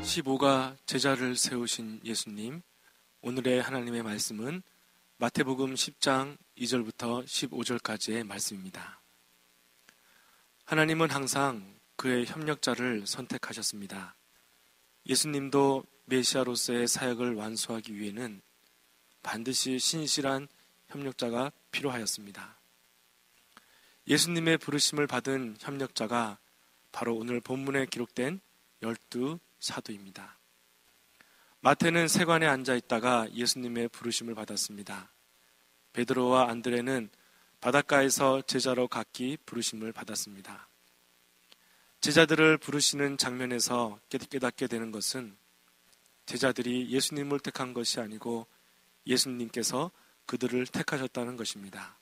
15가 제자를 세우신 예수님, 오늘의 하나님의 말씀은 마태복음 10장 2절부터 15절까지의 말씀입니다. 하나님은 항상 그의 협력자를 선택하셨습니다. 예수님도 메시아로서의 사역을 완수하기 위해는 반드시 신실한 협력자가 필요하였습니다. 예수님의 부르심을 받은 협력자가 바로 오늘 본문에 기록된 12 사도입니다. 마태는 세관에 앉아 있다가 예수님의 부르심을 받았습니다. 베드로와 안드레는 바닷가에서 제자로 각기 부르심을 받았습니다. 제자들을 부르시는 장면에서 깨닫게 되는 것은 제자들이 예수님을 택한 것이 아니고 예수님께서 그들을 택하셨다는 것입니다.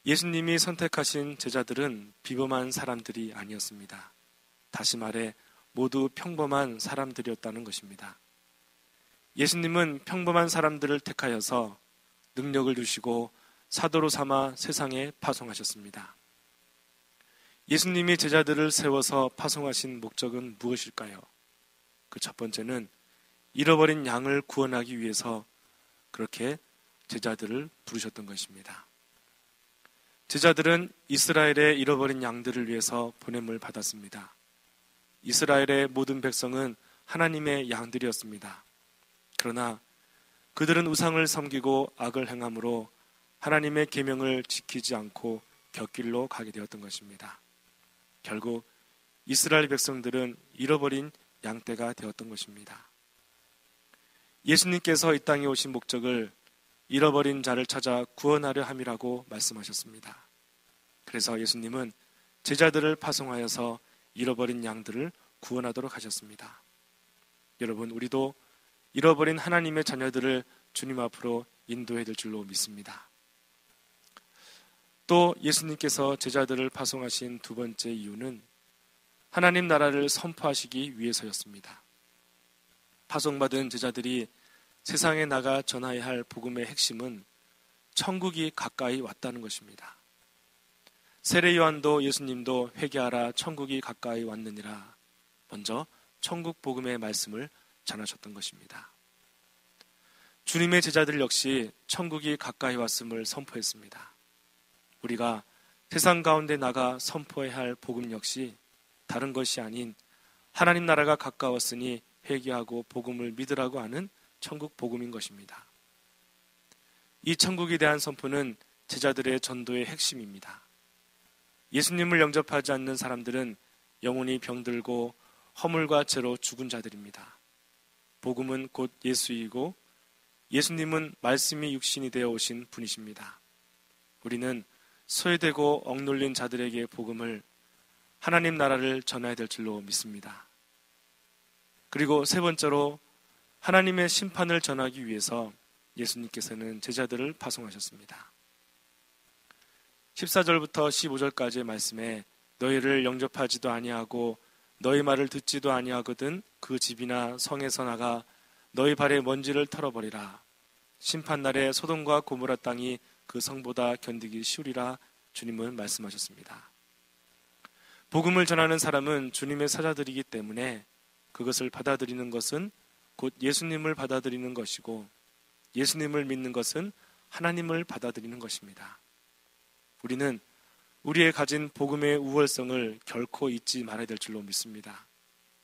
예수님이 선택하신 제자들은 비범한 사람들이 아니었습니다. 다시 말해 모두 평범한 사람들이었다는 것입니다. 예수님은 평범한 사람들을 택하여서 능력을 주시고 사도로 삼아 세상에 파송하셨습니다. 예수님이 제자들을 세워서 파송하신 목적은 무엇일까요? 그 첫 번째는 잃어버린 양을 구원하기 위해서 그렇게 제자들을 부르셨던 것입니다. 제자들은 이스라엘의 잃어버린 양들을 위해서 보냄을 받았습니다. 이스라엘의 모든 백성은 하나님의 양들이었습니다. 그러나 그들은 우상을 섬기고 악을 행함으로 하나님의 계명을 지키지 않고 곁길로 가게 되었던 것입니다. 결국 이스라엘 백성들은 잃어버린 양떼가 되었던 것입니다. 예수님께서 이 땅에 오신 목적을 잃어버린 자를 찾아 구원하려 함이라고 말씀하셨습니다. 그래서 예수님은 제자들을 파송하여서 잃어버린 양들을 구원하도록 하셨습니다. 여러분, 우리도 잃어버린 하나님의 자녀들을 주님 앞으로 인도해야 될 줄로 믿습니다. 또 예수님께서 제자들을 파송하신 두 번째 이유는 하나님 나라를 선포하시기 위해서였습니다. 파송받은 제자들이 세상에 나가 전하여야 할 복음의 핵심은 천국이 가까이 왔다는 것입니다. 세례 요한도 예수님도 회개하라 천국이 가까이 왔느니라 먼저 천국 복음의 말씀을 전하셨던 것입니다. 주님의 제자들 역시 천국이 가까이 왔음을 선포했습니다. 우리가 세상 가운데 나가 선포해야 할 복음 역시 다른 것이 아닌 하나님 나라가 가까웠으니 회개하고 복음을 믿으라고 하는 천국 복음인 것입니다. 이 천국에 대한 선포는 제자들의 전도의 핵심입니다. 예수님을 영접하지 않는 사람들은 영혼이 병들고 허물과 죄로 죽은 자들입니다. 복음은 곧 예수이고 예수님은 말씀이 육신이 되어 오신 분이십니다. 우리는 소외되고 억눌린 자들에게 복음을 하나님 나라를 전해야 될 줄로 믿습니다. 그리고 세 번째로 하나님의 심판을 전하기 위해서 예수님께서는 제자들을 파송하셨습니다. 14절부터 15절까지의 말씀에 너희를 영접하지도 아니하고 너희 말을 듣지도 아니하거든 그 집이나 성에서 나가 너희 발의 먼지를 털어버리라. 심판날에 소돔과 고모라 땅이 그 성보다 견디기 쉬우리라 주님은 말씀하셨습니다. 복음을 전하는 사람은 주님의 사자들이기 때문에 그것을 받아들이는 것은 곧 예수님을 받아들이는 것이고 예수님을 믿는 것은 하나님을 받아들이는 것입니다. 우리는 우리의 가진 복음의 우월성을 결코 잊지 말아야 될 줄로 믿습니다.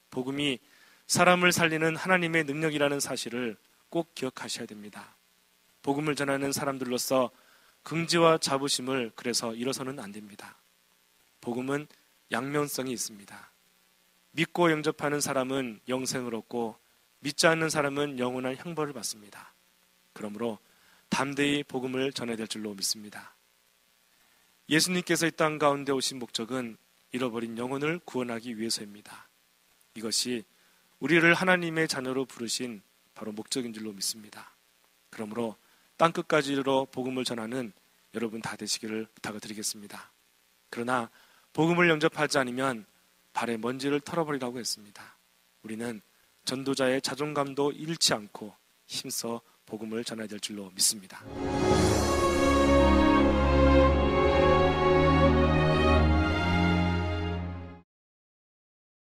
복음이 사람을 살리는 하나님의 능력이라는 사실을 꼭 기억하셔야 됩니다. 복음을 전하는 사람들로서 긍지와 자부심을 그래서 잃어서는 안 됩니다. 복음은 양면성이 있습니다. 믿고 영접하는 사람은 영생을 얻고 믿지 않는 사람은 영원한 형벌을 받습니다. 그러므로 담대히 복음을 전해야 될 줄로 믿습니다. 예수님께서 이 땅 가운데 오신 목적은 잃어버린 영혼을 구원하기 위해서입니다. 이것이 우리를 하나님의 자녀로 부르신 바로 목적인 줄로 믿습니다. 그러므로 땅끝까지로 복음을 전하는 여러분 다 되시기를 부탁을 드리겠습니다. 그러나 복음을 영접하지 않으면 발에 먼지를 털어버리라고 했습니다. 우리는 전도자의 자존감도 잃지 않고 힘써 복음을 전해야 될 줄로 믿습니다.